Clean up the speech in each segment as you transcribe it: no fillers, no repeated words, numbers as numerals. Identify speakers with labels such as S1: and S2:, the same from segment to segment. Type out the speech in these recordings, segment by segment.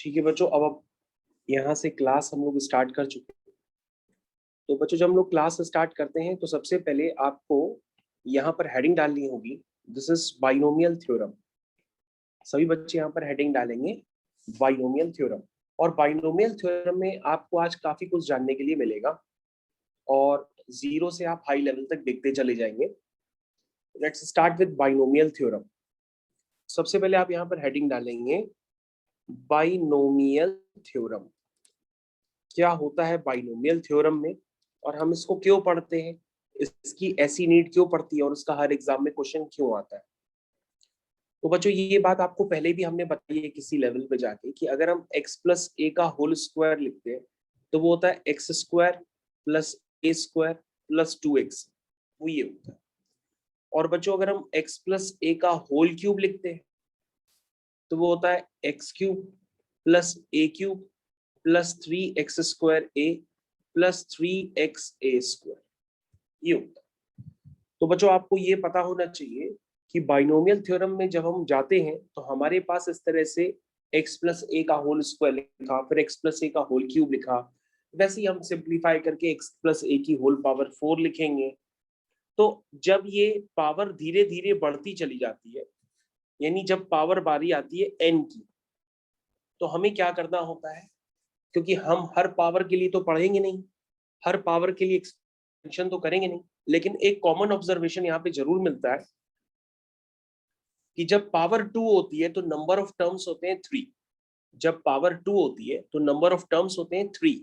S1: ठीक है बच्चों, अब यहाँ से क्लास हम लोग स्टार्ट कर चुके हैं। तो बच्चों जब हम लोग क्लास स्टार्ट करते हैं तो सबसे पहले आपको यहाँ पर हेडिंग डालनी होगी, दिस इज बाइनोमियल थ्योरम। सभी बच्चे यहाँ पर हेडिंग डालेंगे बाइनोमियल थ्योरम। और बाइनोमियल थ्योरम में आपको आज काफी कुछ जानने के लिए मिलेगा और जीरो से आप हाई लेवल तक देखते चले जाएंगे। Let's start with binomial theorem. सबसे पहले आप यहाँ पर हेडिंग डालेंगे बाइनोमियल थ्योरम। क्या होता है बाइनोमियल थ्योरम में और हम इसको क्यों पढ़ते हैं, इसकी ऐसी नीड क्यों पड़ती है और इसका हर एग्जाम में क्वेश्चन क्यों आता है। तो बच्चों ये बात आपको पहले भी हमने बताई है किसी लेवल पे जाके कि अगर हम x प्लस ए का होल स्क्वायर लिखते हैं तो वो होता है एक्स स्क्वायर प्लस ए स्क्वायर प्लस 2x, वो ये होता है। और बच्चों अगर हम x प्लस ए का होल क्यूब लिखते हैं तो वो होता है एक्स क्यूब प्लस ए क्यूब प्लस 3x स्क्वायर ए प्लस 3x ए स्क्वायर, ये होता है। तो बच्चों आपको ये पता होना चाहिए कि बाइनोमियल थ्योरम में जब हम जाते हैं तो हमारे पास इस तरह से x प्लस ए का होल स्क्वायर लिखा, फिर x प्लस ए का होल क्यूब लिखा, वैसे ही हम सिंप्लीफाई करके x प्लस ए की होल पावर 4 लिखेंगे। तो जब ये पावर धीरे धीरे बढ़ती चली जाती है, यानी जब पावर बारी आती है n की, तो हमें क्या करना होता है, क्योंकि हम हर पावर के लिए तो पढ़ेंगे नहीं, हर पावर के लिए एक्सपेंशन तो करेंगे नहीं, लेकिन एक कॉमन ऑब्जर्वेशन यहाँ पे जरूर मिलता है कि जब पावर 2 होती है तो नंबर ऑफ टर्म्स होते हैं 3। जब पावर 2 होती है तो नंबर ऑफ टर्म्स होते हैं 3,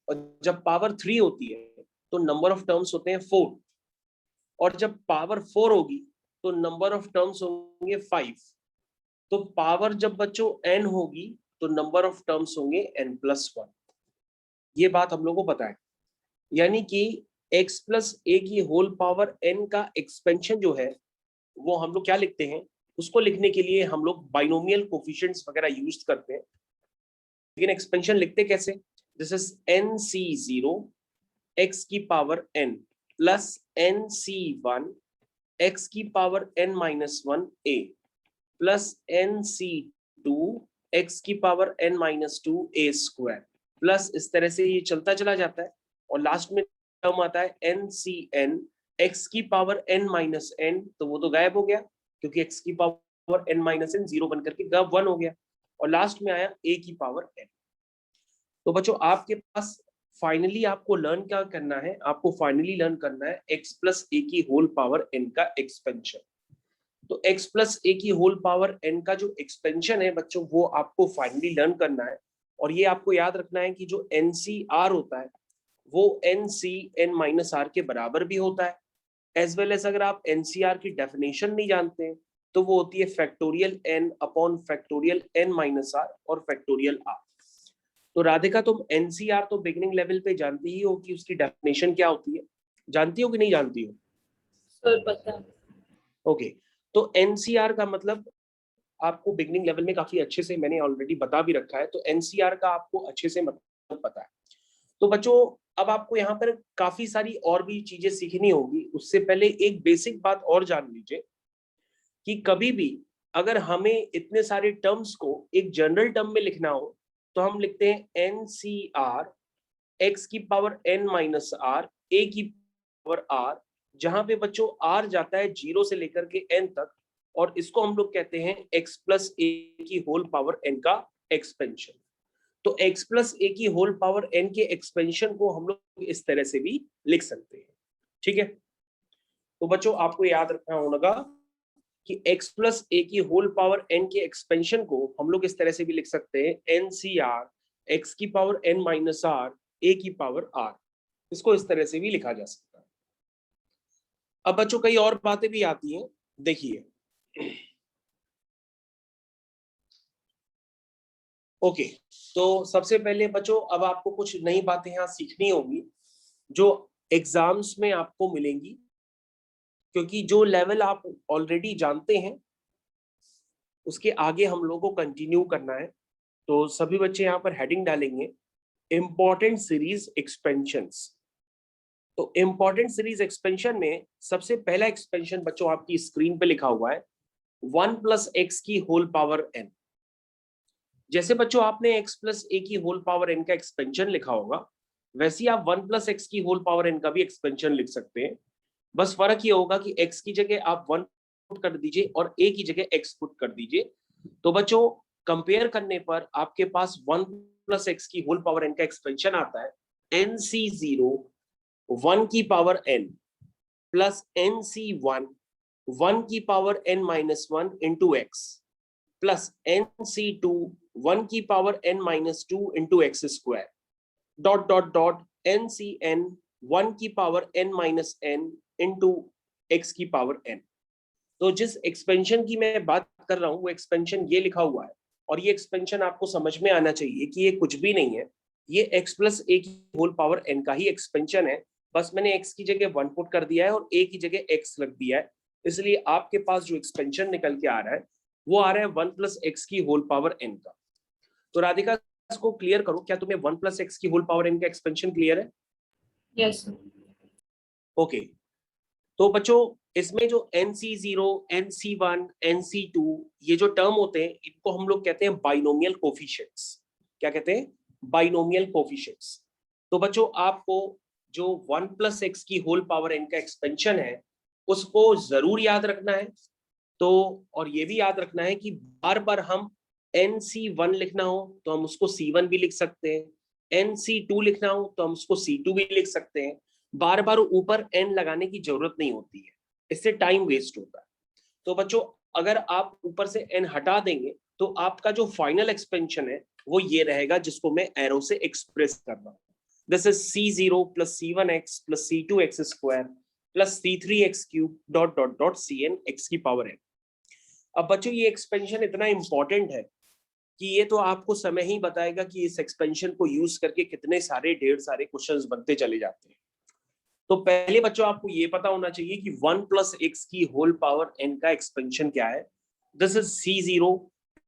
S1: और जब पावर 3 होती है तो नंबर ऑफ टर्म्स होते हैं 4, और जब पावर 4 होगी तो नंबर ऑफ टर्म्स होंगे 5। तो पावर जब बच्चों n होगी तो नंबर ऑफ टर्म्स होंगे n+1। ये बात हम लोगों को पता है, यानी कि x प्लस ए की होल पावर n का एक्सपेंशन जो है वो हम लोग क्या लिखते हैं, उसको लिखने के लिए हम लोग बाइनोमियल कोफिशिएंट्स वगैरह यूज करते हैं। लेकिन एक्सपेंशन लिखते कैसे, दिस इज nc0 x की power n plus nc1 x की power n-1 a plus nc2 x की power n-2 a square, plus इस तरह से ये चलता चला जाता है और लास्ट में टर्म आता है ncn x की पावर n-n, तो वो तो गायब हो गया क्योंकि x की पावर n-n 0 बनकर के 1 हो गया, और लास्ट में आया a की पावर n। तो बच्चों आपके पास फाइनली आपको लर्न क्या करना है, आपको फाइनली लर्न करना है x प्लस ए की होल पावर n का एक्सपेंशन। तो x प्लस ए की होल पावर n का जो एक्सपेंशन है बच्चों वो आपको फाइनली लर्न करना है। और ये आपको याद रखना है कि जो NCR होता है वो NCn-r के बराबर भी होता है, एज वेल एज अगर आप NCR की डेफिनेशन नहीं जानते हैं तो वो होती है factorial n upon factorial n-r और फैक्टोरियल r। तो राधिका तुम NCR तो बिगिनिंग लेवल पे जानती ही हो कि उसकी डेफिनेशन क्या होती है, जानती हो कि नहीं जानती हो?
S2: सर पता है।
S1: ओके, तो NCR का मतलब आपको बिगिनिंग लेवल में काफी अच्छे से मैंने ऑलरेडी बता भी रखा है, तो NCR का आपको अच्छे से मतलब पता है। तो बच्चों अब आपको यहाँ पर काफी सारी और भी चीजें सीखनी होगी, उससे पहले एक बेसिक बात और जान लीजिए कि कभी भी अगर हमें इतने सारे टर्म्स को एक जनरल टर्म में लिखना हो तो हम लिखते हैं NCR x की पावर n-r a की पावर r, जहां पे बच्चों r जाता है 0 से लेकर के n तक, और इसको हम लोग कहते हैं x प्लस ए की होल पावर n का एक्सपेंशन। तो x प्लस ए की होल पावर n के एक्सपेंशन को हम लोग इस तरह से भी लिख सकते हैं, ठीक है। तो बच्चों आपको याद रखना होगा कि x प्लस ए की होल पावर n के एक्सपेंशन को हम लोग इस तरह से भी लिख सकते हैं NCR x की पावर n-r a की पावर r, इसको इस तरह से भी लिखा जा सकता है। अब बच्चों कई और बातें भी आती हैं, देखिए ओके। तो सबसे पहले बच्चों अब आपको कुछ नई बातें यहाँ सीखनी होगी जो एग्जाम्स में आपको मिलेंगी, क्योंकि जो लेवल आप ऑलरेडी जानते हैं उसके आगे हम लोगों को कंटिन्यू करना है। तो सभी बच्चे यहाँ पर हेडिंग डालेंगे इंपॉर्टेंट सीरीज एक्सपेंशंस। तो इंपॉर्टेंट सीरीज एक्सपेंशन में सबसे पहला एक्सपेंशन बच्चों आपकी स्क्रीन पे लिखा हुआ है 1 प्लस एक्स की होल पावर n। जैसे बच्चों आपने x प्लस ए की होल पावर n का एक्सपेंशन लिखा होगा, वैसे ही आप 1 प्लस एक्स की होल पावर n का भी एक्सपेंशन लिख सकते हैं। बस फर्क ये होगा कि x की जगह आप 1 पुट कर दीजिए और a की जगह x पुट कर दीजिए। तो बच्चों कंपेयर करने पर आपके पास 1 प्लस एक्स की होल पावर n का एक्सपेंशन आता है nc0 1 की पावर n प्लस nc1 1 की power n minus 1 into x plus nc2 1 की power n minus 2 into x square dot dot dot ncn 1 की power n minus n into x की power n। तो जिस expansion की मैं बात कर रहा हूं वो एक्सपेंशन ये लिखा हुआ है, और ये एक्सपेंशन आपको समझ में आना चाहिए कि ये कुछ भी नहीं है, ये x प्लस ए की होल पावर n का ही एक्सपेंशन है। बस मैंने x की जगह 1 पुट कर दिया है और a की जगह x रख दिया है, इसलिए आपके पास जो एक्सपेंशन निकल के आ रहा है वो आ रहा है 1 प्लस एक्स की होल पावर n का। तो राधिका इसको क्लियर करो, क्या तुम्हें 1 प्लस एक्स की होल पावर n का एक्सपेंशन क्लियर है?
S2: Yes sir.
S1: ओके, तो बच्चों इसमें जो nc0 nc1 nc2 ये जो टर्म होते हैं इनको हम लोग कहते हैं बाइनोमियल कोफिशिएंट्स। क्या कहते हैं? Binomial coefficients. तो बच्चों आपको जो 1 प्लस एक्स की होल पावर n का एक्सपेंशन है उसको जरूर याद रखना है। तो और ये भी याद रखना है कि बार बार हम nc1 लिखना हो तो हम उसको c1 भी लिख सकते हैं, nc2 लिखना हो तो हम उसको c2 भी लिख सकते हैं। बार बार ऊपर n लगाने की जरूरत नहीं होती है, इससे टाइम वेस्ट होता है। तो बच्चों अगर आप ऊपर से n हटा देंगे तो आपका जो फाइनल एक्सपेंशन है वो ये रहेगा, जिसको मैं एरो से एक्सप्रेस कर रहा हूँ। This is c0 plus c1x plus c2x square plus c3x cube dot dot dot cn x की पावर n। अब बच्चों ये एक्सपेंशन इतना इंपॉर्टेंट है कि ये तो आपको समय ही बताएगा कि इस एक्सपेंशन को यूज करके कितने सारे ढेर सारे क्वेश्चंस बनते चले जाते हैं। तो पहले बच्चों आपको ये पता होना चाहिए कि 1 प्लस एक्स की होल पावर n का एक्सपेंशन क्या है। This is c0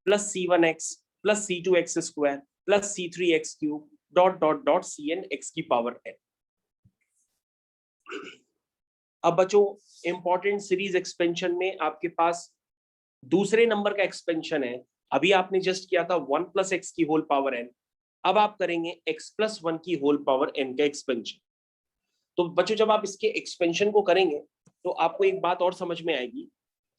S1: plus c1x plus c2x square plus c3x cube dot dot dot cn x की पावर n। अब बच्चों इंपॉर्टेंट सीरीज एक्सपेंशन में आपके पास दूसरे नंबर का एक्सपेंशन है। अभी आपने जस्ट किया था 1 प्लस एक्स की होल पावर n, अब आप करेंगे x प्लस 1 की होल पावर n का एक्सपेंशन। तो बच्चों जब आप इसके एक्सपेंशन को करेंगे तो आपको एक बात और समझ में आएगी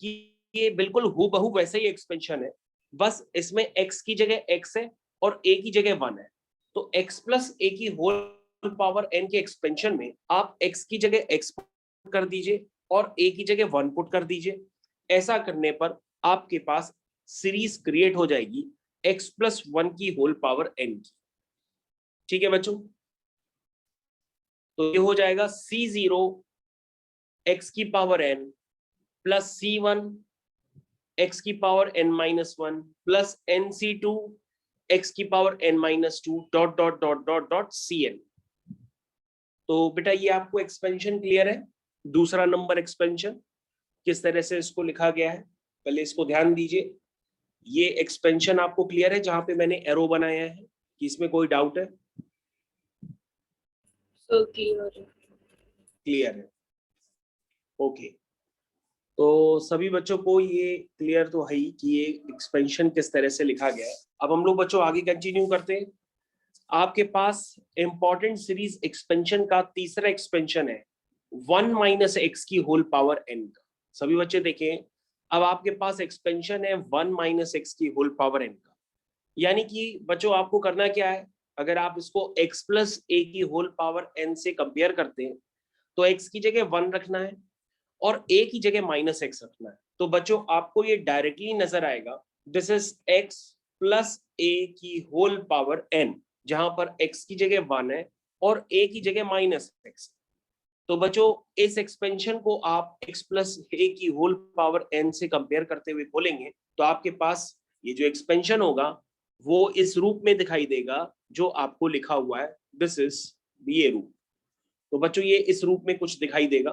S1: कि ये बिल्कुल हूबहू वैसे ही एक्सपेंशन है, बस इसमें x की जगह x है और a की जगह 1 है। तो x प्लस a की होल पावर n के एक्सपेंशन में आप x की जगह x पुट कर दीजिए और a की जगह 1 पुट कर दीजिए। ऐसा करने पर आपके पास सीरीज क्रिएट हो जाएगी x प्लस 1 की होल पावर n की। ठीक है बच्चों, तो ये हो जाएगा c0 x की power n plus c1 x की power n minus 1 plus nc2 x की power n minus 2 dot dot dot dot dot cn। तो बेटा ये आपको एक्सपेंशन क्लियर है? दूसरा नंबर एक्सपेंशन किस तरह से इसको लिखा गया है, पहले इसको ध्यान दीजिए। ये एक्सपेंशन आपको क्लियर है जहां पे मैंने एरो बनाया है कि इसमें कोई डाउट है?
S2: सर क्लियर है।
S1: क्लियर है, ओके। तो सभी बच्चों को ये क्लियर तो है ही कि ये एक्सपेंशन किस तरह से लिखा गया है। अब हम लोग बच्चों आगे कंटिन्यू करते हैं। आपके पास इंपॉर्टेंट सीरीज एक्सपेंशन का तीसरा एक्सपेंशन है 1 माइनस एक्स की होल पावर n का। सभी बच्चे देखें, अब आपके पास एक्सपेंशन है 1 माइनस एक्स की होल पावर n का, यानी कि बच्चों आपको करना क्या है, अगर आप इसको x प्लस ए की होल पावर n से कंपेयर करते हैं तो x की जगह 1 रखना है और a की जगह माइनस एक्स रखना है। तो बच्चों आपको ये डायरेक्टली नजर आएगा, दिस इज x प्लस ए की होल पावर n, जहां पर x की जगह 1 है और a की जगह माइनस एक्स। तो बच्चों इस एक्सपेंशन को आप x प्लस ए की होल पावर n से कंपेयर करते हुए खोलेंगे तो आपके पास ये जो एक्सपेंशन होगा वो इस रूप में दिखाई देगा जो आपको लिखा हुआ है, दिस इज ये रूप। तो बच्चों ये इस रूप में कुछ दिखाई देगा।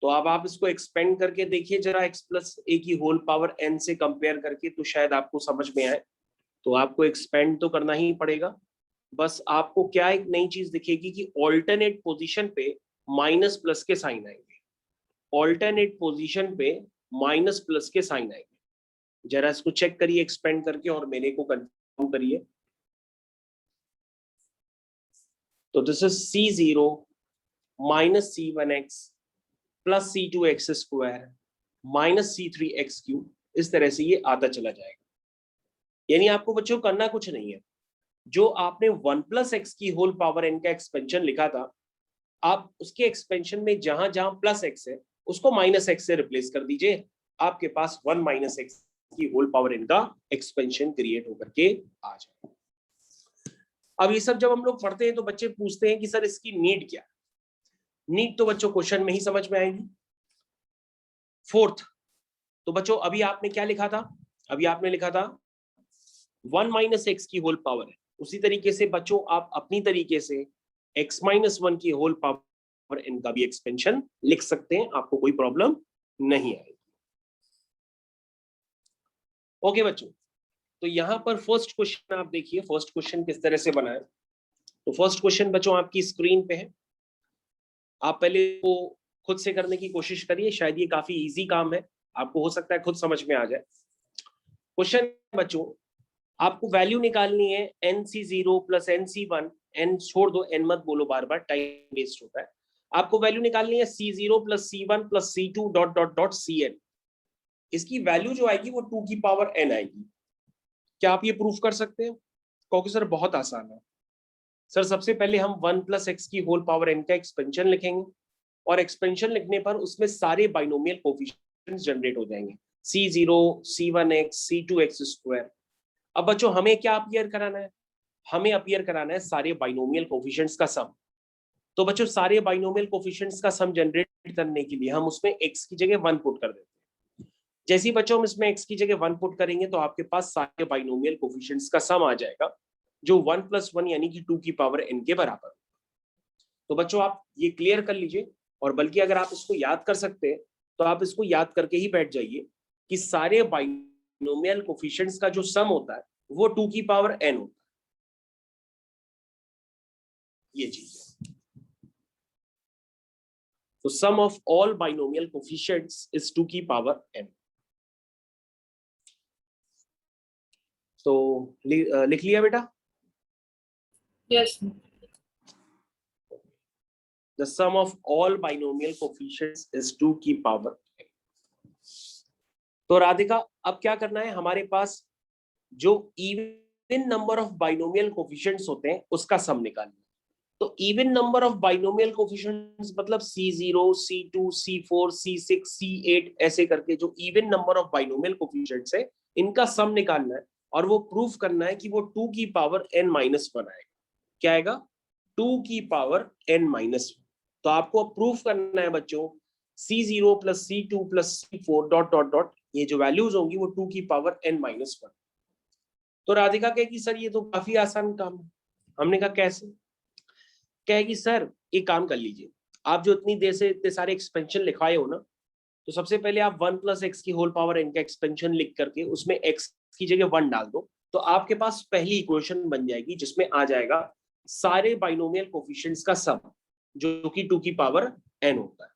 S1: तो अब आप इसको एक्सपेंड करके देखिए जरा x प्लस ए की होल पावर n से कंपेयर करके, तो शायद आपको समझ में आए। तो आपको एक्सपेंड तो करना ही पड़ेगा। बस आपको क्या एक नई चीज दिखेगी कि ऑल्टरनेट पोजीशन पे माइनस प्लस के साइन आएंगे, ऑल्टरनेट पोजीशन पे माइनस प्लस के साइन आएंगे। जरा इसको चेक करिए एक्सपेंड करके और मेरे को कंफर्म करिए। तो this is C0 minus C1x plus C2x square minus C3x cube, इस तरह से ये आता चला जाएगा। यानी आपको बच्चों करना कुछ नहीं है, जो आपने 1 प्लस एक्स की होल पावर n का एक्सपेंशन लिखा था, आप उसके एक्सपेंशन में जहां जहां प्लस एक्स है उसको माइनस एक्स से रिप्लेस कर दीजिए, आपके पास 1 माइनस एक्स की होल पावर n का एक्सपेंशन क्रिएट होकर के आ जाए। अब ये सब जब हम लोग पढ़ते हैं तो बच्चे पूछते हैं कि सर इसकी नीड क्या है। नीड तो बच्चों क्वेश्चन में ही समझ में आएगी। फोर्थ, तो बच्चों अभी आपने क्या लिखा था, अभी आपने लिखा था 1 माइनस एक्स की होल पावर है, उसी तरीके से बच्चों आप अपनी तरीके से x माइनस 1 की होल पावर n का भी एक्सपेंशन लिख सकते हैं, आपको कोई प्रॉब्लम नहीं आएगी। ओके बच्चों, तो यहां पर फर्स्ट क्वेश्चन आप देखिए, फर्स्ट क्वेश्चन किस तरह से बना है। तो फर्स्ट क्वेश्चन बच्चों आपकी स्क्रीन पे है, आप पहले वो खुद से करने की कोशिश करिए, शायद ये काफी इजी काम है, आपको हो सकता है खुद समझ में आ जाए। क्वेश्चन बच्चों, आपको वैल्यू निकालनी है NC0 प्लस NC1, n छोड़ दो, n मत बोलो बार बार, टाइम वेस्ट होता है। आपको वैल्यू निकालनी है C0 plus C1 plus C2 dot dot dot Cn। इसकी वैल्यू जो आएगी वो 2 की पावर n आएगी। क्या आप ये प्रूफ कर सकते हैं? क्योंकि सर बहुत आसान है। सर सबसे पहले हम 1 प्लस एक्स की होल पावर n का एक्सपेंशन लिखेंगे, और एक्सपेंशन लिखने पर उसमें सारे बाइनोमियल कोफिशिएंट्स जनरेट हो जाएंगे, C0, C1x, C2x स्क्वायर। अब बच्चों हमें क्या अपीयर कराना है, हमें अपीयर कराना है सारे बाइनोमियल कोफिशिएंट्स का सम। तो बच्चों सारे बाइनोमियल कोफिशिएंट्स का सम जनरेट करने के लिए हम उसमें x की जगह 1 पुट कर देते हैं। जैसे ही बच्चों हम इसमें x की जगह 1 पुट करेंगे तो आपके पास सारे बाइनोमियल कोफिशिएंट्स का सम आ जाएगा, जो 1 प्लस 1 यानी कि 2 की पावर n के बराबर। तो बच्चों आप ये क्लियर कर लीजिए, और बल्कि अगर आप इसको याद कर सकते हैं तो आप इसको याद करके ही बैठ जाइए कि सारे बाइनोमियल कोफिशिएंट्स का जो सम होता है वो 2 की पावर n होता है। ये चीज है। तो sum of all binomial coefficients is 2 की पावर n। तो लिख लिया बेटा?
S2: Yes, sir.
S1: The sum of all binomial coefficients is 2 की पावर n। तो राधिका अब क्या करना है, हमारे पास जो even number of binomial coefficients होते हैं उसका सम निकालना है। तो even number of binomial coefficients मतलब C0, C2, C4, C6, C8 ऐसे करके जो even number of binomial coefficients है इनका सम निकालना है, और वो प्रूफ करना है कि वो 2 की पावर n माइनस 1 आएगा। क्या आएगा? 2 की पावर n माइनस 1। तो आपको प्रूफ करना है बच्चों C0 plus C2 plus C4 dot dot dot, ये जो वैल्यूज होंगी वो 2 की पावर n माइनस 1। तो राधिका कहेगी सर ये तो काफी आसान काम है। हमने कहा कैसे? कहेगी सर एक काम कर लीजिए, आप जो इतनी देर से इतने सारे एक्सपेंशन लिखवाए हो ना, तो सबसे पहले आप 1 प्लस एक्स की होल पावर n का एक्सपेंशन लिख करके उसमें x की जगह 1 डाल दो, तो आपके पास पहली इक्वेशन बन जाएगी जिसमें आ जाएगा सारे बाइनोमियल कोफिशिएंट्स का सम, जो कि 2 की पावर n होता है।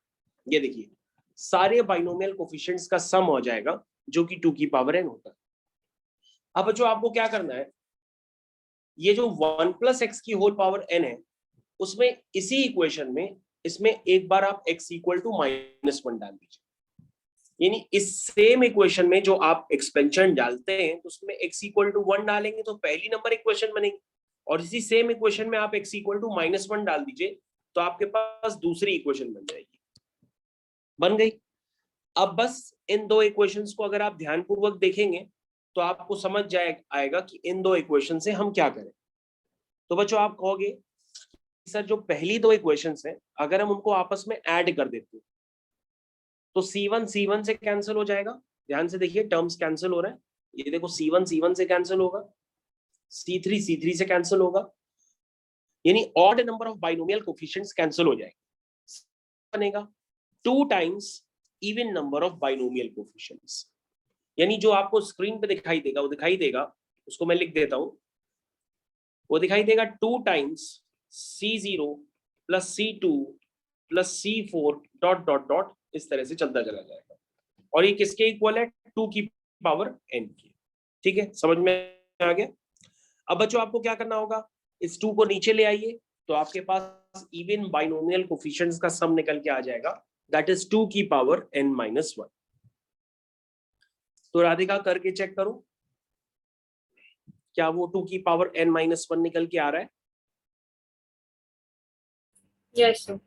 S1: ये देखिए सारे बाइनोमियल कोफिशिएंट्स का सम हो जाएगा जो कि 2 की पावर n होता है। अब बच्चों आपको क्या करना है, ये जो 1 प्लस एक्स की होल पावर n है उसमें इसी इक्वेशन में इसमें एक बार आप x इक्वल टू माइनस 1 डाल दीजिए। यानी इस सेम इक्वेशन में जो आप एक्सपेंशन डालते हैं तो उसमें x इक्वल टू 1 डालेंगे तो पहली नंबर इक्वेशन बनेगी, और इसी सेम इक्वेशन में आप x इक्वल टू माइनस 1 डाल दीजिए तो आपके पास दूसरी इक्वेशन बन जाएगी। बन गई। अब बस इन दो इक्वेशंस को अगर आप ध्यानपूर्वक देखेंगे तो आपको समझ आएगा कि इन दो इक्वेशन से हम क्या करें। तो बच्चों आप कहोगे सर जो पहली दो इक्वेशंस हैं अगर हम उनको आपस में ऐड कर देते तो C1 C1 से कैंसिल हो जाएगा। ध्यान से देखिए टर्म्स कैंसिल हो रहा है, ये देखो C1 C1 से कैंसिल होगा, C3 C3 से कैंसिल होगा, यानी odd number of binomial coefficients cancel हो जाएंगे। बनेगा 2 times even number of binomial coefficients, यानी जो आपको स्क्रीन पे दिखाई देगा वो दिखाई देगा, उसको मैं लिख देता हूं, वो दिखाई देगा 2 times C0 plus C2 plus C4 dot dot dot, इस तरह से चलता चला जाएगा। और ये किसके इक्वल है? 2 की पावर n की। ठीक है, समझ में आ गया। अब बच्चों आपको क्या करना होगा, इस 2 को नीचे ले आइए, तो आपके पास इवन बाइनोमियल कोफिशिएंट्स का सम निकल के आ जाएगा, दैट इज 2 की पावर n-1। तो राधिका करके चेक करो, क्या वो 2 की पावर n-1 निकल के आ रहा है?
S2: Yes, sir.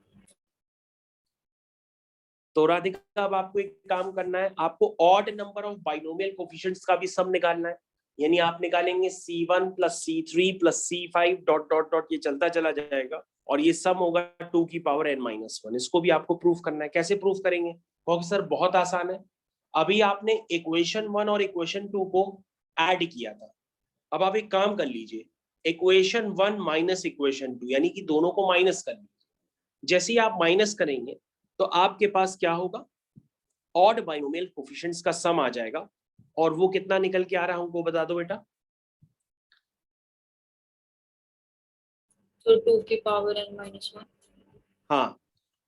S1: तो राधिका अब आपको एक काम करना है, आपको odd number of binomial coefficients का भी सम निकालना है। यानी आप निकालेंगे C1 plus C3 plus C5 dot dot dot, ये चलता चला जाएगा और ये सम होगा 2 की पावर n-1। इसको भी आपको प्रूफ करना है। कैसे प्रूफ करेंगे? क्योंकि सर बहुत आसान है, अभी आपने इक्वेशन 1 और इक्वेशन 2 को ऐड किया था। अब आप एक काम कर लीजिए, इक्वेशन 1 माइनस इक्वेशन 2, यानी कि दोनों को माइनस कर लीजिए। जैसे ही आप माइनस करेंगे तो आपके पास क्या होगा, ऑड बाइनोमियल कोफिशिएंट्स का सम आ जाएगा। और वो कितना निकल के आ रहा है हमको बता दो बेटा।
S2: So 2 की power n-1.
S1: हाँ,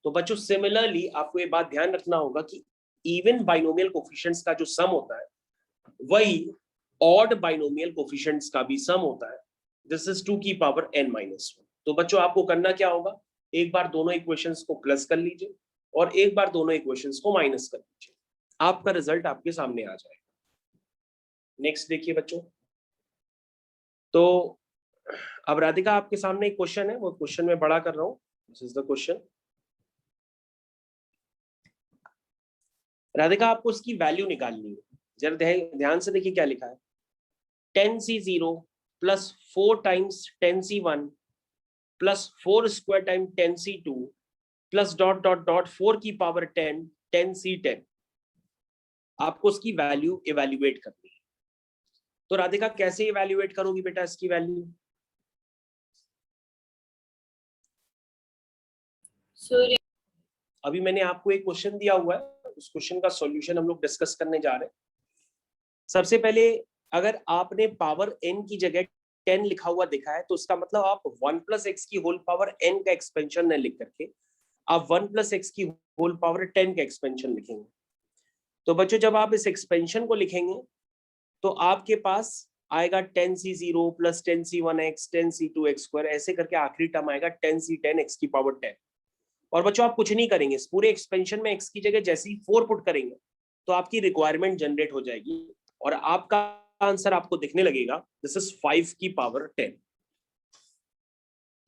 S1: तो बच्चों सिमिलरली आपको ये बात ध्यान रखना होगा कि इवन बाइनोमियल कोफिशिएंट्स का जो सम होता है वही ऑड बाइनोमियल कोफिशिएंट्स का भी सम होता है, दिस इज 2 की पावर n-1। तो बच्चों आपको करना क्या होगा, एक बार दोनों इक्वेशंस को प्लस कर लीजिए और एक बार दोनों इक्वेशंस को माइनस कर लीजिए, आपका रिजल्ट आपके सामने आ जाएगा। नेक्स्ट देखिए बच्चों, तो अब राधिका आपके सामने एक क्वेश्चन है, वो क्वेश्चन मैं बड़ा कर रहा हूं। This is the question. Radhika आपको इसकी वैल्यू निकालनी है, जरा ध्यान से देखिए क्या लिखा है। 10C0 plus 4 times 10C1 plus 4 square time 10C2 plus dot dot dot 4 की पावर 10 10C10। आपको इसकी वैल्यू इवेल्युएट करनी है। तो राधिका कैसे इवेल्युएट करोगी बेटा इसकी वैल्यू?
S2: So
S1: अभी मैंने आपको एक क्वेश्चन दिया हुआ है, उस क्वेश्चन का सॉल्यूशन हम लोग डिस्कस करने जा रहे हैं। सबसे पहले अगर आपने पावर n की जगह 10 लिखा हुआ दिखा है तो उसका मतलब आप 1 प्लस एक्स की होल पावर n का एक्सपेंशन न लिख करके आप 1 प्लस एक्स की होल पावर 10 का एक्सपेंशन लिखेंगे। तो बच्चों जब आप इस एक्सपेंशन को लिखेंगे तो आपके पास आएगा 10C0 plus 10C1x 10C2x square, ऐसे करके आखिरी टर्म आएगा 10C10 x की पावर 10। और बच्चों आप कुछ नहीं करेंगे, इस पूरे एक्सपेंशन में x की जगह जैसे ही 4 पुट करेंगे तो आपकी रिक्वायरमेंट जनरेट हो जाएगी और आपका आंसर आपको दिखने लगेगा, दिस इज 5 की पावर 10।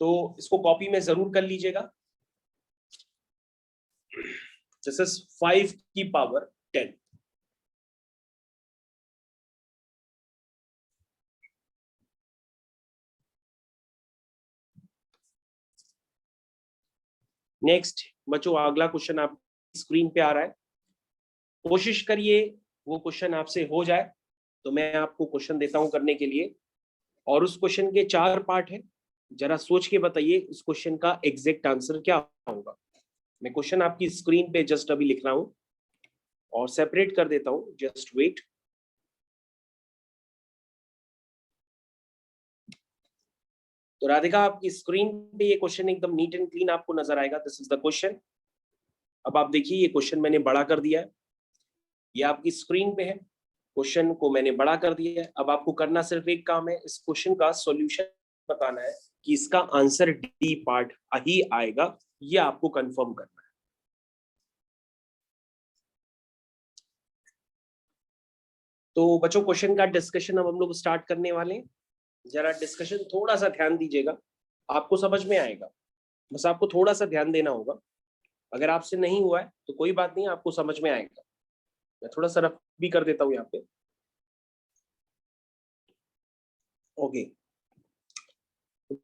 S1: तो इसको कॉपी में जरूर कर लीजिएगा, दिस इज 5 की पावर 10। नेक्स्ट बच्चों अगला क्वेश्चन आप स्क्रीन पे आ रहा है, कोशिश करिए वो क्वेश्चन आपसे हो जाए। तो मैं आपको क्वेश्चन देता हूं करने के लिए, और उस क्वेश्चन के 4 पार्ट है, जरा सोच के बताइए इस क्वेश्चन का एग्जैक्ट आंसर क्या होगा। मैं क्वेश्चन आपकी स्क्रीन पे जस्ट अभी लिख रहा हूं और सेपरेट कर देता हूं, जस्ट वेट। तो राधिका आपकी स्क्रीन पे ये क्वेश्चन एकदम नीट एंड क्लीन आपको नजर आएगा, दिस इज द क्वेश्चन। अब आप देखिए ये क्वेश्चन मैंने बड़ा कर दिया है, ये आपकी स्क्रीन पे है, क्वेश्चन को मैंने बड़ा कर दिया है। अब आपको करना सिर्फ एक काम है, इस क्वेश्चन का सॉल्यूशन बताना है कि इसका आंसर डी पार्ट ही आएगा, ये आपको कंफर्म करना है। तो बच्चों क्वेश्चन का डिस्कशन अब हम लोग स्टार्ट करने वाले हैं, जरा डिस्कशन थोड़ा सा ध्यान दीजिएगा, आपको समझ में आएगा, बस आपको थोड़ा सा ध्यान देना होगा। अगर आपसे नहीं हुआ है तो कोई बात नहीं, आपको समझ में आएगा। मैं थोड़ा सा रफ भी कर देता हूं यहाँ पे, ओके।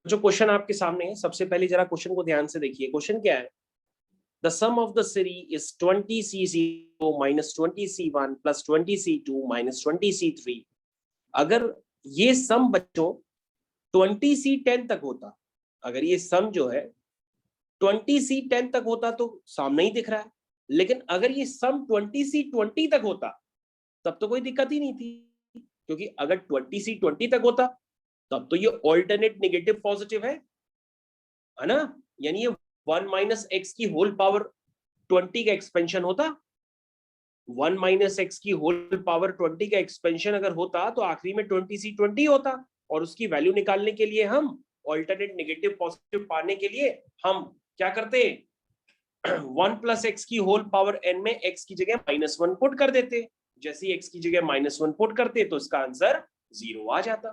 S1: जो क्वेश्चन आपके सामने है, सबसे पहले जरा क्वेश्चन को ध्यान से देखिए। क्वेश्चन क्या है, the sum of the series is 20C0 minus 20C1 plus 20C2 minus 20C3। अगर ये सम बच्चों 20C10 तक होता, अगर ये सम जो है 20C10 तक होता तो सामने ही दिख रहा है, लेकिन अगर ये सम 20C20 तक होता तब तो कोई दिक्कत ही नहीं थी, क्योंकि अगर 20C20 तक होता तब तो ये ऑल्टरनेट नेगेटिव पॉजिटिव है ना, यानी ये 1 माइनस एक्स की होल पावर 20 का एक्सपेंशन होता। 1 माइनस एक्स की होल पावर 20 का एक्सपेंशन अगर होता तो आखिरी में 20c20 होता, और उसकी वैल्यू निकालने के लिए हम ऑल्टरनेट नेगेटिव पॉजिटिव पाने के लिए हम क्या करते, 1 प्लस एक्स की होल पावर n में x की जगह -1 पुट कर देते। जैसे ही x की जगह -1 पुट करते तो इसका आंसर 0 आ जाता।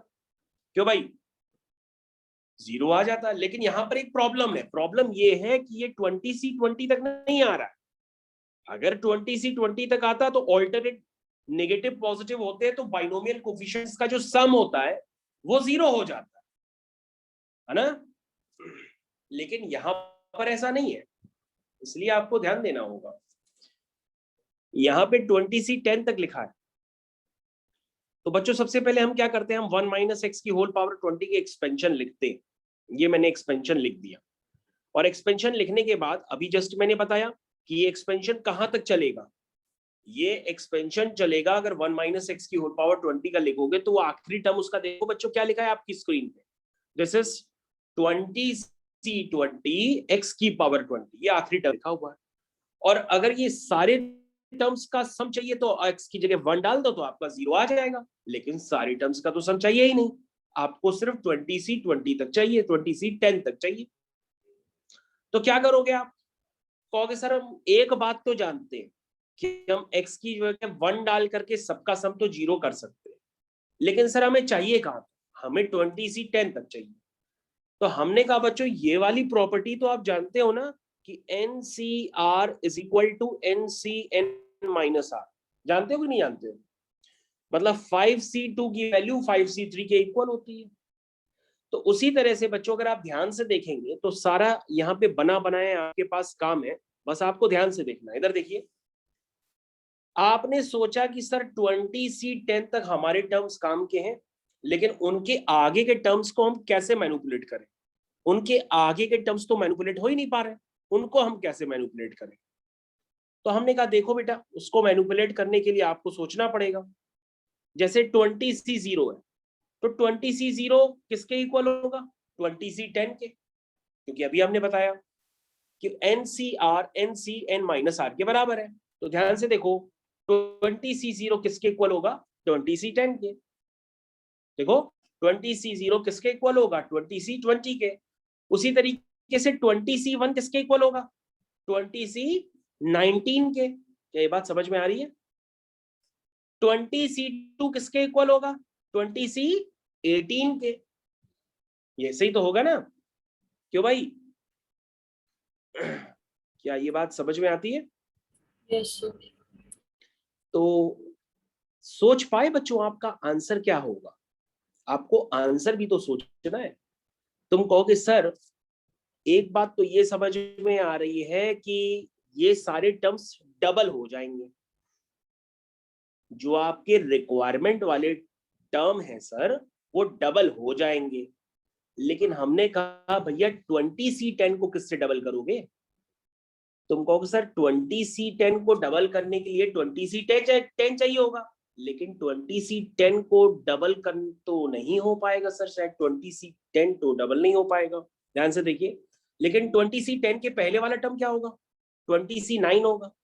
S1: क्यों भाई, 0 आ जाता। लेकिन यहां पर एक प्रॉब्लम है, प्रॉब्लम ये है कि ये 20c20 तक नहीं आ रहा है। अगर 20c20 तक आता तो ऑल्टरनेट नेगेटिव पॉजिटिव होते हैं तो बाइनोमियल कोफिशिएंट्स का जो सम होता है वो 0 हो जाता है ना। लेकिन यहां पर ऐसा नहीं है, इसलिए आपको ध्यान देना होगा। यहां पे 20c10 तक लिखा है। तो बच्चों सबसे पहले हम क्या करते हैं, हम 1 माइनस एक्स की होल पावर 20 की एक्सपेंशन लिखते हैं। ये मैंने एक्सपेंशन लिख दिया, और एक्सपेंशन लिखने के बाद अभी जस्ट मैंने बताया कि ये एक्सपेंशन कहां तक चलेगा। ये एक्सपेंशन चलेगा अगर 1 माइनस एक्स की होल पावर 20 का लिखोगे तो वो आखिरी टर्म उसका देखो बच्चों क्या लिखा है आपकी स्क्रीन पे, दिस इज 20c20 एक्स की पावर 20, ये आखिरी टर्म लिखा हुआ है। और अगर ये सारे टर्म्स का सम चाहिए तो x की जगह 1 डाल दो तो आपका 0 आ जाएगा। लेकिन सारी टर्म्स का तो सम चाहिए ही नहीं, आपको सिर्फ 20c20 तक चाहिए, 20c10 तक चाहिए। तो क्या करोगे आप, कहोगे सर हम एक बात तो जानते हैं कि हम x की जगह 1 डाल करके सबका सम तो 0 कर सकते हैं, लेकिन सर हमें चाहिए कहां, हमें 20c10 तक चाहिए। तो हमने कहा बच्चों ये वाली प्रॉपर्टी तो आप जानते हो ना कि NCR is equal to NCN minus R, जानते हो कि नहीं जानते हो। मतलब 5c2 की वैल्यू 5c3 के इक्वल होती है। तो उसी तरह से बच्चों अगर आप ध्यान से देखेंगे तो सारा यहाँ पे बना बनाया आपके पास काम है, बस आपको ध्यान से देखना। इधर देखिए, आपने सोचा कि सर 20c10 तक हमारे टर्म्स काम के हैं, लेकिन उनके आगे के टर्म्स को हम कैसे मैनिपुलेट करें। उनके आगे के टर्म्स तो मैनिपुलेट हो ही नहीं पा रहे, उनको हम कैसे मैनिपुलेट करें। तो हमने कहा देखो बेटा, उसको मैनिपुलेट करने के लिए आपको सोचना पड़ेगा। जैसे 20c0 है तो 20c0 किसके इक्वल होगा, 20c10 के, क्योंकि अभी हमने बताया कि NCR NCN माइनस आर के बराबर है। तो ध्यान से देखो 20c0 किसके इक्वल होगा, 20c10 के। देखो 20c0 किसके इक्वल होगा, 20c20 के। उसी तरीके से 20c1 किसके इक्वल होगा, 20c19 के। क्या ये बात समझ में आ रही है। 20c2 किसके इक्वल होगा, 20c18 के। ये सही तो होगा ना, क्यों भाई, क्या ये बात समझ में आती है।
S2: Yes, sir.
S1: तो सोच पाए बच्चों आपका आंसर क्या होगा, आपको आंसर भी तो सोचना है। तुम कहोगे सर एक बात तो ये समझ में आ रही है कि ये सारे टर्म्स डबल हो जाएंगे, जो आपके रिक्वायरमेंट वाले टर्म है सर वो डबल हो जाएंगे। लेकिन हमने कहा भैया 20c10 को किससे डबल करोगे। तुम कहोगे सर 20c10 को डबल करने के लिए 20c10 चाहिए होगा, लेकिन 20c10 को डबल कर तो नहीं हो पाएगा सर, शायद 20c10 तो डबल नहीं हो पाएगा। ध्यान से देखिए, लेकिन 20c10 के पहले वाला टर्म क्या होगा, 20c9 होगा।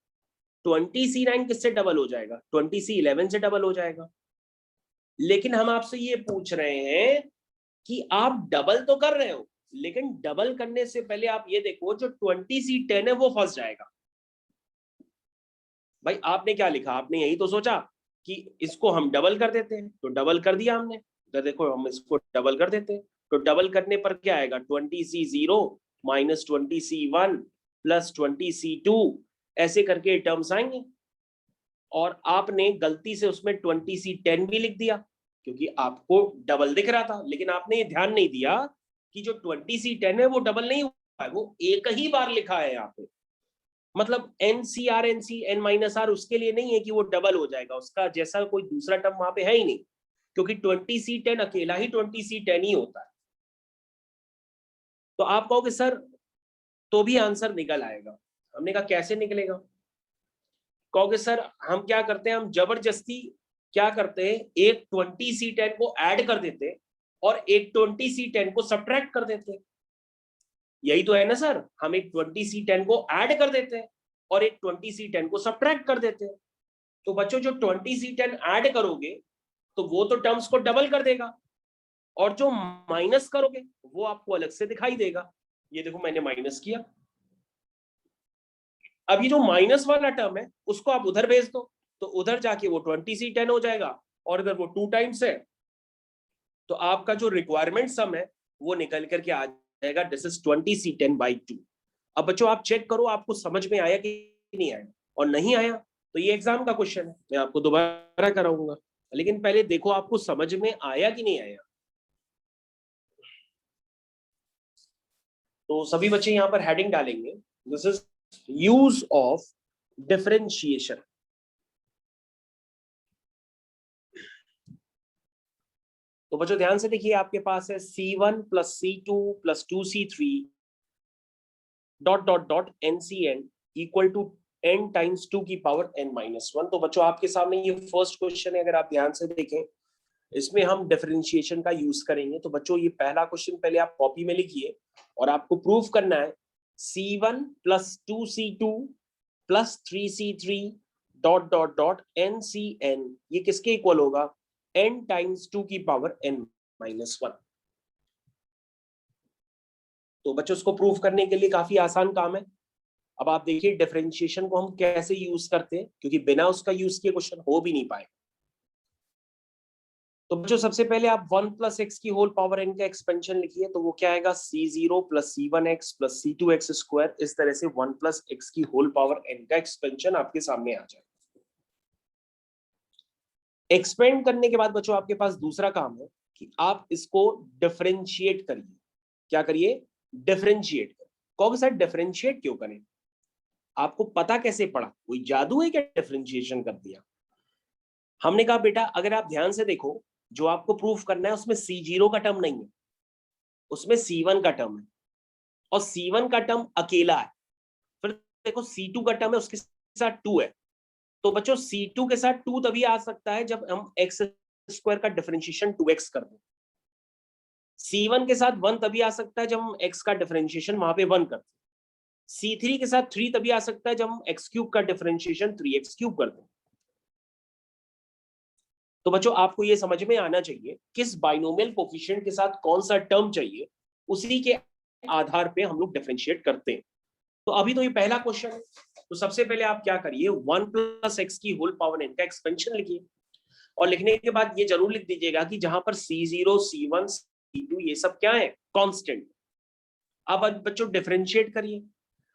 S1: 20c9 किससे डबल हो जाएगा, 20c11 से डबल हो जाएगा। लेकिन हम आपसे ये पूछ रहे हैं कि आप डबल तो कर रहे हो, लेकिन डबल करने से पहले आप ये देखो जो 20c10 है वो फंस जाएगा। भाई आपने क्या लिखा, आपने यही तो सोचा कि इसको हम डबल कर देते हैं, तो डबल कर दिया हमने। तो देखो हम इसको डबल कर देते हैं, तो डबल करने पर क्या आएगा, 20c0 minus 20c1 plus 20c2, ऐसे करके टर्म्स आएंगे। और आपने गलती से उसमें 20c10 भी लिख दिया क्योंकि आपको डबल दिख रहा था, लेकिन आपने ये ध्यान नहीं दिया कि जो 20c10 है वो डबल नहीं हुआ है, वो एक ही बार लिखा है यहाँ पे। मतलब NCR NCN माइनस आर उसके लिए नहीं है कि वो डबल हो जाएगा, उसका जैसा कोई दूसरा टर्म वहां पे है ही नहीं, क्योंकि 20c10 अकेला ही 20c10 ही होता है। तो आप कहोगे सर तो भी आंसर निकल आएगा। हमने कहा कैसे निकलेगा, कहोगे सर हम क्या करते हैं, हम जबरदस्ती क्या करते हैं, एक 20c10 को ऐड कर देते हैं और एक 20c10 को सब्ट्रैक्ट कर देते हैं। यही तो है ना सर, हम एक 20c10 को ऐड कर देते हैं और एक 20c10 को सब्ट्रैक्ट कर देते हैं। तो बच्चों जो 20c10 ऐड करोगे तो वो तो टर्म्स को डबल कर देगा, और जो माइनस करोगे वो आपको अलग से दिखाई देगा। ये देखो मैंने माइनस किया। अब ये जो माइनस वाला टर्म है उसको आप उधर भेज दो, तो उधर जाके वो 20c10 हो जाएगा, और अगर वो 2 टाइम्स है तो आपका जो रिक्वायरमेंट सम है वो निकल करके आ जाएगा, दिस इज 20c10/2। अब बच्चों आप चेक करो आपको समझ में आया कि नहीं आया, और नहीं आया तो ये एग्जाम का क्वेश्चन है, मैं आपको दोबारा कराऊंगा, लेकिन पहले देखो आपको समझ में आया कि नहीं आया। तो सभी बच्चे यहां पर हेडिंग डालेंगे, this is use of differentiation. तो बच्चों ध्यान से देखिए, आपके पास है C1 + C2 + 2C3 dot dot dot NCN equal to n times 2 की पावर n-1। तो बच्चों आपके सामने ये फर्स्ट क्वेश्चन है, अगर आप ध्यान से देखें इसमें हम डिफरेंशिएशन का यूज करेंगे। तो बच्चों ये पहला क्वेश्चन पहले आप कॉपी में लिखिए, और आपको प्रूफ करना है C1 + 2C2 + 3C3 dot dot dot NCN ये किसके इक्वल होगा, n टाइम्स 2 की पावर n-1। तो बच्चों उसको प्रूफ करने के लिए काफी आसान काम है। अब आप देखिए डिफरेंशिएशन को हम कैसे यूज करते हैं, क्योंकि बिना उसका यूज किए क्वेश्चन हो भी नहीं पाए। तो बच्चों सबसे पहले आप 1 + x की होल पावर n का एक्सपेंशन लिखिए, तो वो क्या आएगा, C0 + C1x + C2x²। इस तरह से 1 + x की होल पावर n का एक्सपेंशन आपके सामने आ जाएगा। एक्सपेंड करने के बाद बच्चों आपके पास दूसरा काम है कि आप इसको डिफरेंशिएट करिए। क्या करिए, डिफरेंशिएट करिए। कौन सा डिफरेंशिएट क्यों करें, आपको पता कैसे पड़ा, कोई जादू है क्या डिफरेंशिएशन कर दिया। हमने कहा बेटा अगर आप ध्यान से देखो, जो आपको प्रूफ करना है उसमें C0 का टर्म नहीं है, उसमें C1 का टर्म है, और C1 का टर्म अकेला है। फिर देखो C2 का टर्म है, उसके साथ 2 है। तो बच्चों C2 के साथ 2 तभी आ सकता है जब हम x² का डिफरेंशिएशन 2x कर दें। C1 के साथ 1 तभी आ सकता है जब हम x का डिफरेंशिएशन वहां पे 1 कर दें। C3 के साथ 3 तभी आ सकता है जब हम x³ का डिफरेंशिएशन 3x³ कर दें। तो बच्चों आपको ये समझ में आना चाहिए किस बाइनोमियल कोफिशिएंट के साथ कौन सा टर्म चाहिए, उसी के आधार पे हम लोग डिफरेंशिएट करते हैं। तो अभी तो ये पहला क्वेश्चन है, तो सबसे पहले आप क्या करिए, 1 + x की होल पावर n का एक्सपेंशन लिखिए, और लिखने के बाद ये जरूर लिख दीजिएगा कि जहां पर C0 C1 C2 ये सब क्या है, कांस्टेंट। अब बच्चों डिफरेंशिएट करिए।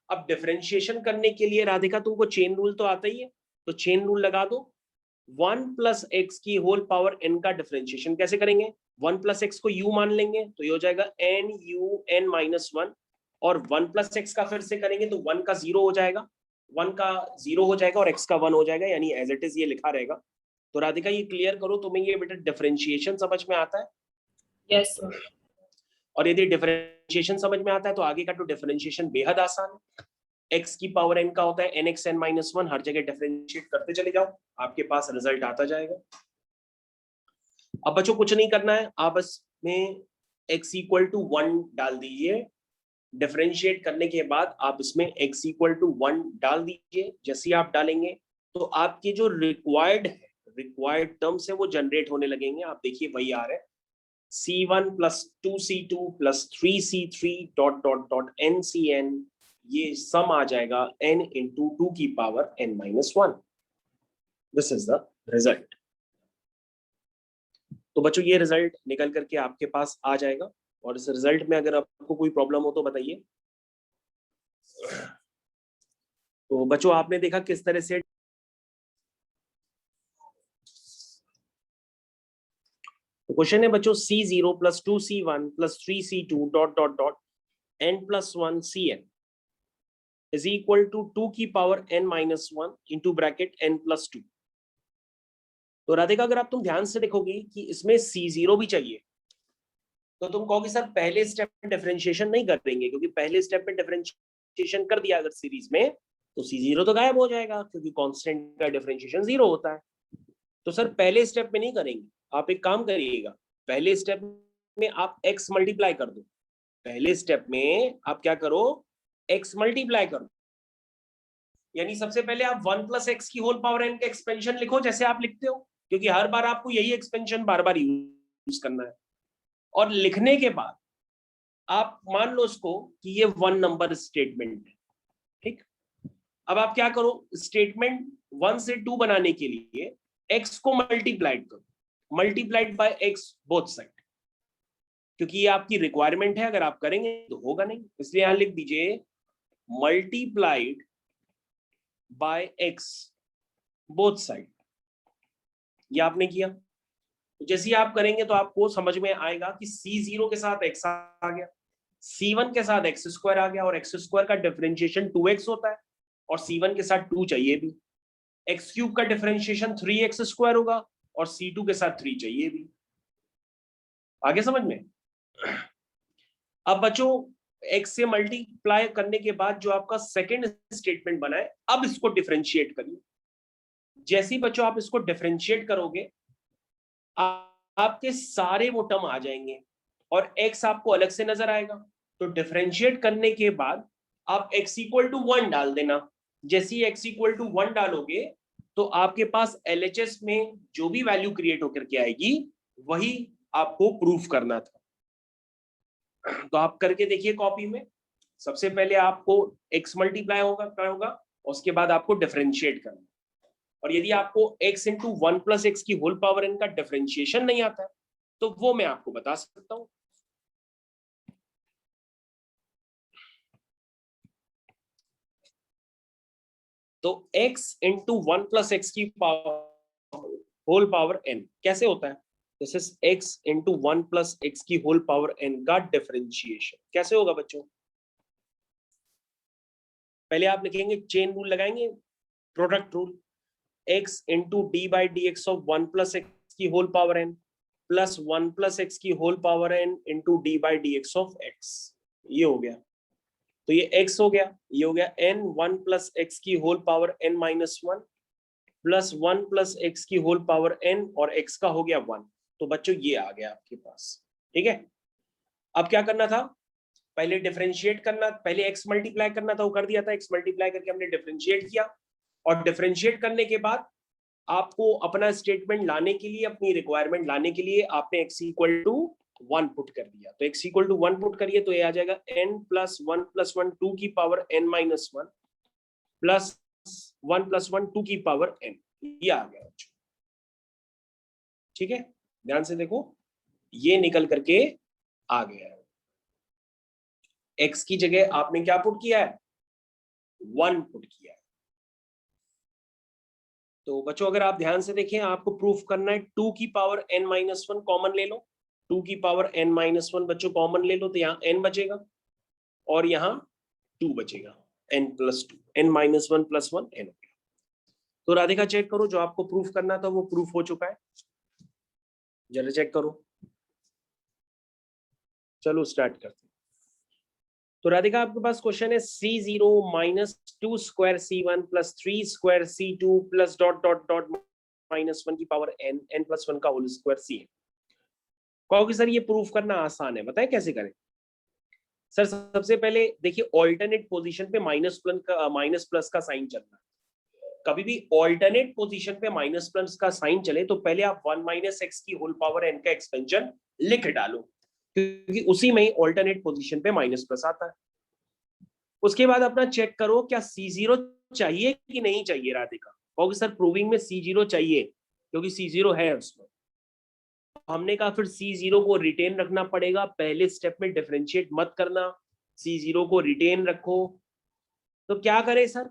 S1: अब डिफरेंशिएशन करने के लिए राधिका तुमको चेन रूल तो आता ही है, तो चेन रूल लगा दो। 1 + x की होल पावर n का डिफरेंशिएशन कैसे करेंगे, 1 + x को u मान लेंगे तो ये हो जाएगा n(u(n-1), और 1 + x का फिर से करेंगे तो 1 का 0 हो जाएगा, 1 का 0 हो जाएगा और x का 1 हो जाएगा, यानी एज इट इज ये लिखा रहेगा। तो राधिका ये क्लियर करो, तुम्हें ये बेटा डिफरेंशिएशन समझ में आता है।
S2: Yes, sir.
S1: और यदि डिफरेंशिएशन समझ में आता है तो आगे का तो डिफरेंशिएशन बेहद आसान है। x की पावर n का होता है nxn-1, हर जगह डिफरेंशिएट करते चले जाओ, आपके पास रिजल्ट आता जाएगा। अब बच्चों कुछ नहीं करना है, आप बस में x = 1 डाल दीजिए। डिफरेंशिएट करने के बाद आप इसमें x = 1 डाल दीजिए। जैसे आप डालेंगे तो आपके जो रिक्वायर्ड टर्म्स है वो जनरेट होने लगेंगे। आप देखिए वही आ रहा है, C1 + 2C2 + 3C3 dot dot dot NCN, ये सम आ जाएगा n × 2 की power n-1। This is the result. तो बच्चों ये रिजल्ट निकल करके आपके पास आ जाएगा, और इस रिजल्ट में अगर आपको कोई प्रॉब्लम हो तो बताइए। तो बच्चों आपने देखा किस तरह से, तो क्वेश्चन है बच्चों C0 + 2C1 + 3C2 dot dot dot n+1 CN is equal to 2 की power n-1 into bracket n+2। तो राधिका अगर आप तुम ध्यान से देखोगी कि इसमें C0 भी चाहिए, तो तुम कहोगे सर पहले स्टेप में डिफरेंशिएशन नहीं करेंगे, क्योंकि पहले स्टेप में डिफरेंशिएशन कर दिया अगर सीरीज में तो C0 तो गायब हो जाएगा, क्योंकि कांस्टेंट का डिफरेंशिएशन 0 होता है। तो सर पहले स्टेप में नहीं करेंगे, आप एक काम करिएगा, पहले स्टेप में आप x मल्टीप्लाई कर दो। पहले स्टेप में आप क्या करो, x मल्टीप्लाई करो। यानी सबसे पहले आप 1 + x की होल पावर n का एक्सपेंशन लिखो जैसे आप लिखते हो, क्योंकि हर बार आपको यही एक्सपेंशन बार बार यूज करना है। और लिखने के बाद आप मान लो उसको कि ये 1 नंबर स्टेटमेंट है, ठीक। अब आप क्या करो, स्टेटमेंट 1 से 2 बनाने के लिए x को मल्टीप्लाइड करो, multiplied by x both side, क्योंकि ये आपकी रिक्वायरमेंट है, अगर आप करेंगे तो होगा नहीं, इसलिए यहां लिख दीजिए multiplied by x both side. ये आपने किया, जैसे ही आप करेंगे तो आपको समझ में आएगा कि C0 के साथ x आ गया, C1 के साथ x² आ गया, और x² का डिफरेंशिएशन 2x होता है, और C1 के साथ 2 चाहिए भी, x³ का डिफरेंशिएशन 3x² होगा, और C2 के साथ 3 चाहिए भी। आगे समझ में? अब बच्चों x से मल्टीप्लाई करने के बाद जो आपका सेकेंड स्टेटमेंट बना है, अब इसको डिफरेंशिएट करिए। जैसे ही बच्चों आप इसको डिफरेंशिएट करोगे, आपके सारे वो टर्म आ जाएंगे और x आपको अलग से नजर आएगा। तो डिफरेंशिएट करने के बाद आप x = 1 डाल देना। जैसे ही x = 1 डालोगे तो आपके पास LHS में जो भी वैल्यू क्रिएट होकर के आएगी वही आपको प्रूफ करना था। तो आप करके देखिए कॉपी में। सबसे पहले आपको x मल्टीप्लाई होगा, उसके बाद आपको डिफरेंशिएट करना। और यदि आपको x × 1 + x की होल पावर n का डिफरेंशिएशन नहीं आता है तो वो मैं आपको बता सकता हूं। तो x × 1 + x की होल पावर n कैसे होता है? दिस इज x × 1 + x की होल पावर n का डिफरेंशिएशन कैसे होगा बच्चों? पहले आप लिखेंगे, चेन रूल लगाएंगे, product rule, x × d/dx of 1 + x की whole power n plus 1 + x की whole power n × d/dx of x। ये हो गया, तो ये x हो गया, ये हो गया n 1 + x की whole power n - 1 plus 1 + x की होल पावर n, और x का हो गया 1। तो बच्चों ये आ गया आपके पास, ठीक है। अब क्या करना था, पहले डिफरेंशिएट करना, पहले x मल्टीप्लाई करना था, वो कर दिया था, x मल्टीप्लाई करके हमने डिफरेंशिएट किया, और डिफरेंशिएट करने के बाद आपको अपना स्टेटमेंट लाने के लिए, अपनी रिक्वायरमेंट लाने के लिए आपने x = 1 पुट कर दिया। तो x = 1 पुट करिए तो ये आ जाएगा n + 1 + 1 2 की पावर n - 1 प्लस 1 + 1 2 की पावर n। ये आ गया, ठीक है। ध्यान से देखो, ये निकल करके आ गया है। x की जगह आपने क्या पुट किया है? 1 पुट किया है। तो बच्चों अगर आप ध्यान से देखें, आपको प्रूफ करना है 2 की पावर n - 1 कॉमन ले लो, 2 की पावर n - 1 बच्चों कॉमन ले लो, तो यहाँ n बचेगा और यहाँ 2 बचेगा, n + 2, n - 1 + 1 n हो गया। तो राधिका चेक करो, जो आपको प्रूफ करना था वो प्रूफ हो चुका है, जरा चेक करो। चलो स्टार्ट करते हैं। तो राधिका आपके पास क्वेश्चन है C0 - 2 square C1 + 3 square C2 plus ... -1 की पावर n, n + 1 का होल स्क्वायर Cn। कहोगे सर ये प्रूफ करना आसान है, बताएं कैसे करें? सर सबसे पहले देखिए, ऑल्टरनेट पोजीशन पे माइनस प्लस का साइन चल रहा है। कभी भी ऑल्टरनेट पोजीशन पे माइनस प्लस का साइन चले तो पहले आप 1 - x की होल पावर n का एक्सपेंशन लिख डालो, क्योंकि उसी में ही ऑल्टरनेट पोजीशन पे माइनस प्लस आता है। उसके बाद अपना चेक करो क्या C0 चाहिए कि नहीं चाहिए राधिका। कहोगे सर प्रूविंग में C0 चाहिए, क्योंकि C0 है उसमें। हमने कहा फिर C0 को रिटेन रखना पड़ेगा, पहले स्टेप में डिफरेंशिएट मत करना, C0 को रिटेन रखो। तो क्या करें सर?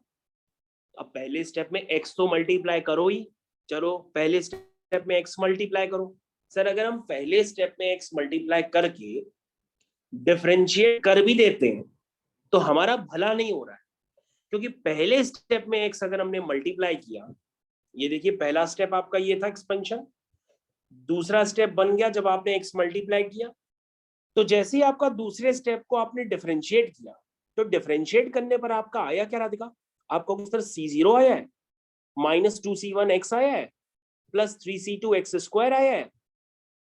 S1: अब पहले स्टेप में x तो मल्टीप्लाई करो ही, चलो पहले स्टेप में x मल्टीप्लाई करो। सर अगर हम पहले स्टेप में x मल्टीप्लाई करके डिफरेंशिएट कर भी देते हैं तो हमारा भला नहीं हो रहा है, क्योंकि पहले स्टेप में x अगर हमने मल्टीप्लाई किया, ये देखिए पहला स्टेप आपका ये था एक्सपेंशन, दूसरा स्टेप बन गया जब आपने x मल्टीप्लाई किया। तो जैसे ही आपका दूसरे स्टेप को आपने डिफरेंशिएट किया, तो डिफरेंशिएट करने पर आपका आया क्या राधिका? आपको सर C0 आया है, -2C1 x आया है, प्लस 3C2 x² आया है,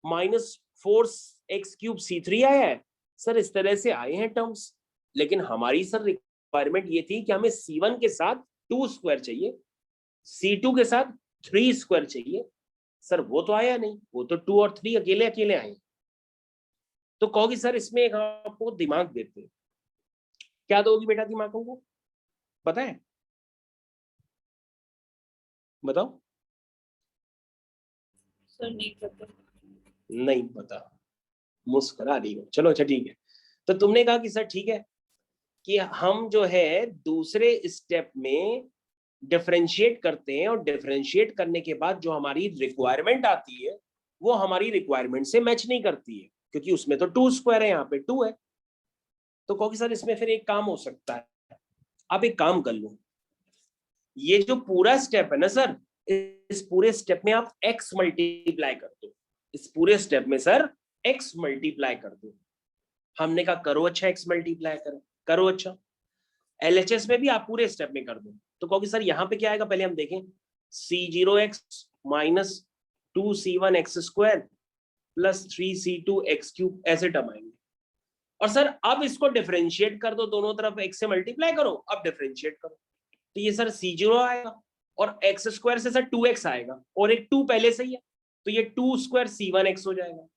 S1: -4x³ C3 आया है। सर इस तरह से आए हैं टर्म्स, लेकिन हमारी सर रिक्वायरमेंट ये थी कि हमें C1 के साथ 2 स्क्वायर चाहिए, C2 के साथ 3 स्क्वायर चाहिए। सर वो तो आया नहीं, वो तो 2 और 3 अकेले अकेले आए। तो कहोगी सर इसमें एक आपको दिमाग देते हैं। क्या दोगी बेटा दिमाग को, पता है? बताओ।
S2: सर नहीं पता।
S1: नहीं पता, मुस्कुरा रही हो। चलो अच्छा ठीक है। तो तुमने कहा कि सर ठीक है कि हम जो है दूसरे स्टेप में डिफरेंशिएट करते हैं, और डिफरेंशिएट करने के बाद जो हमारी रिक्वायरमेंट आती है वो हमारी रिक्वायरमेंट से मैच नहीं करती है, क्योंकि उसमें तो 2 स्क्वायर है, यहाँ पे 2 है। तो कहोगे सर इसमें फिर एक काम हो सकता है। आप एक काम कर लो, ये जो पूरा स्टेप है ना सर, इस पूरे स्टेप में आप x मल्टीप्लाई कर दो। इस पूरे स्टेप में सर x मल्टीप्लाई कर दो। हमने कहा करो अच्छा, x मल्टीप्लाई करो अच्छा। LHS में भी आप पूरे स्टेप में कर दो। तो कहोगे सर यहाँ पे क्या आएगा, पहले हम देखें। C0x minus 2C1x square plus 3C2x cube, ऐसे टर्म आएंगे। और सर अब इसको डिफरेंशिएट कर दो, दोनों तरफ x से मल्टीप्लाई करो, अब डिफरेंशिएट करो। तो ये सर C0 आएगा, और x स्क्वायर से सर 2x आएगा, और एक 2 पहले से ही है, तो ये 2 स्क्वायर C1x हो जाएगा।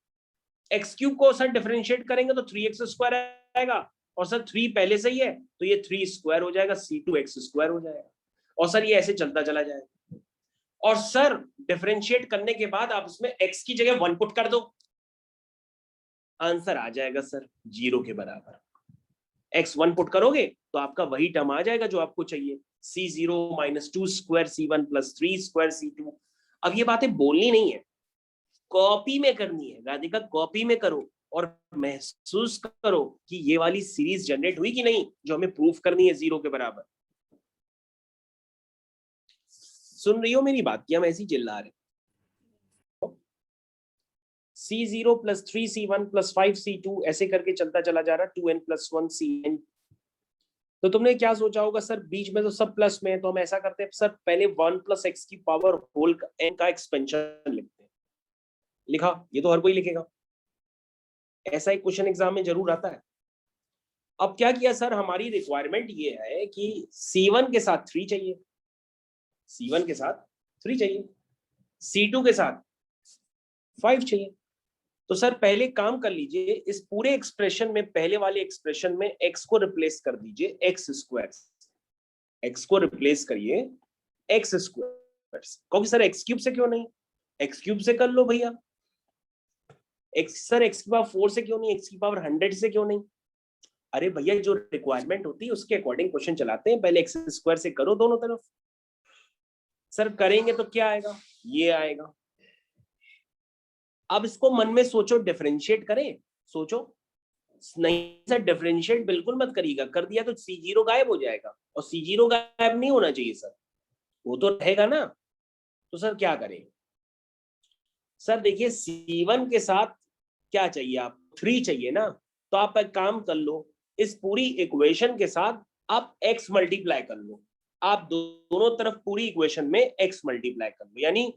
S1: x क्यूब को सर डिफरेंशिएट करेंगे तो 3x स्क्वायर आएगा, और सर 3 पहले से ही है, तो ये 3 स्क्वायर हो जाएगा, C2x स्क्वायर हो जाएगा। और सर ये ऐसे चलता चला जाएगा। और सर डिफरेंशिएट करने के बाद आप इसमें x की जगह 1 पुट कर दो, आंसर आ जाएगा सर 0 के बराबर। x 1 पुट करोगे तो आपका वही टर्म आ जाएगा जो आपको चाहिए, C0 minus 2 square C1 plus 3 square C2। अब ये बातें बोलनी नहीं है, कॉपी में करनी है। राधिका कॉपी में करो और महसूस करो कि ये वाली सीरीज जनरेट हुई कि नहीं, जो हमें प्रूफ करनी है 0 के बराबर। सुन रही हो मेरी बात, क्या हम ऐसी चिल्ला रहे? C0 plus 3C1 plus 5C2 ऐसे करके चलता चला जा रहा, 2n प्लस 1 CN। तो तुमने क्या सोचा होगा, सर बीच में तो सब प्लस में है, तो हम ऐसा करते हैं सर पहले 1 प्लस एक्स की पावर होल n का एक्सपेंशन लिखते हैं। लिखा, ये तो हर कोई लिखेगा, ऐसा एक क्वेश्चन एग्जाम में जरूर आता है। अब क्या किया सर, हमारी रिक्वायरमेंट ये है कि C1 के साथ 3 चाहिए, C1 के साथ 3 चाहिए, C2 के साथ 5 चाहिए। तो सर पहले काम कर लीजिए, इस पूरे एक्सप्रेशन में, पहले वाले एक्सप्रेशन में x को रिप्लेस कर दीजिए x स्क्वायर, x को रिप्लेस करिए x स्क्वायर। क्योंकि सर x क्यूब से क्यों नहीं, x क्यूब से कर लो भैया। x सर x की पावर 4 से क्यों नहीं, x की पावर 100 से क्यों नहीं? अरे भैया जो रिक्वायरमेंट होती है उसके अकॉर्डिंग क्वेश्चन चलाते हैं, पहले x स्क्वायर से करो दोनों तरफ। सर करेंगे तो क्या आएगा, ये आएगा। अब इसको मन में सोचो, डिफरेंशिएट करें, सोचो। नहीं सर डिफरेंशिएट बिल्कुल मत करिएगा, कर दिया तो C0 गायब हो जाएगा, और C0 गायब नहीं होना चाहिए सर, वो तो रहेगा ना। तो सर क्या करें? सर देखिए C1 के साथ क्या चाहिए, आप 3 चाहिए ना, तो आप एक काम कर लो, इस पूरी इक्वेशन के साथ आप x मल्टीप्लाई कर लो। आप दोनों तरफ पूरी इक्वेशन में x मल्टीप्लाई कर लो, यानी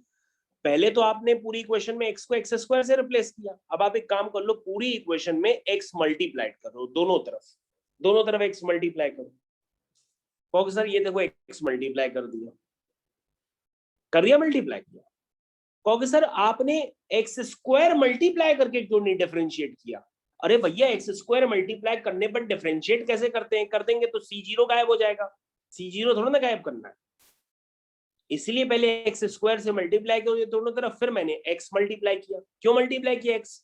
S1: पहले तो आपने पूरी इक्वेशन में x को x स्क्वायर से रिप्लेस किया, अब आप एक काम कर लो, पूरी इक्वेशन में x मल्टीप्लाई करो, दोनों तरफ x मल्टीप्लाई करो। कहोगे सर ये देखो x मल्टीप्लाई कर दिया मल्टीप्लाई किया। कहोगे सर आपने x स्क्वायर मल्टीप्लाई करके क्यों नहीं डिफरेंशिएट किया? अरे भैया x स्क्वायर मल्टीप्लाई करने पर डिफरेंशिएट कैसे करते हैं, कर देंगे तो C0 गायब हो जाएगा, C0 थोड़ा ना गायब करना है, इसलिए पहले x स्क्वायर से मल्टीप्लाई किया दोनों तरफ, फिर मैंने x मल्टीप्लाई किया। क्यों मल्टीप्लाई किया x?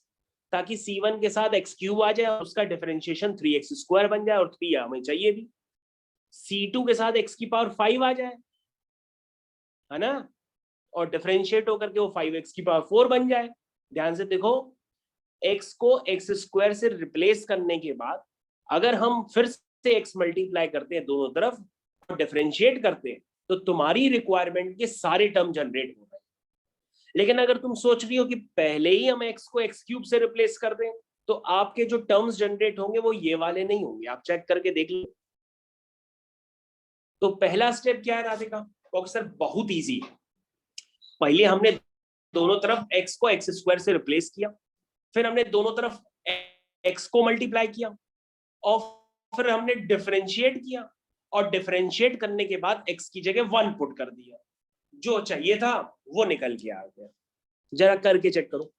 S1: ताकि C1 के साथ x क्यूब आ जाए और उसका डिफरेंशिएशन 3x स्क्वायर बन जाए, और 3 हमें चाहिए भी। C2 के साथ x की पावर 5 आ जाए, है ना, और डिफरेंशिएट होकर के वो 5x की पावर 4 बन जाए। ध्यान से देखो, x को x स्क्वायर से रिप्लेस करने के बाद अगर हम फिर से x मल्टीप्लाई करते हैं दोनों तरफ और डिफरेंशिएट करते हैं, तो तुम्हारी रिक्वायरमेंट के सारे टर्म जनरेट हो रहे हैं। लेकिन अगर तुम सोच रही हो कि पहले ही हम x को x क्यूब से रिप्लेस कर दें, तो आपके जो टर्म्स जनरेट होंगे वो ये वाले नहीं होंगे, आप चेक करके देख लो। तो पहला स्टेप क्या है राधिका? सर बहुत इजी है, पहले हमने दोनों तरफ x को x स्क्वायर से रिप्लेस किया, फिर हमने दोनों तरफ x को मल्टीप्लाई किया, और फिर हमने डिफरेंशिएट किया, और डिफरेंशिएट करने के बाद x की जगह 1 पुट कर दिया, जो चाहिए था वो निकल के आ गया। जरा करके चेक करो।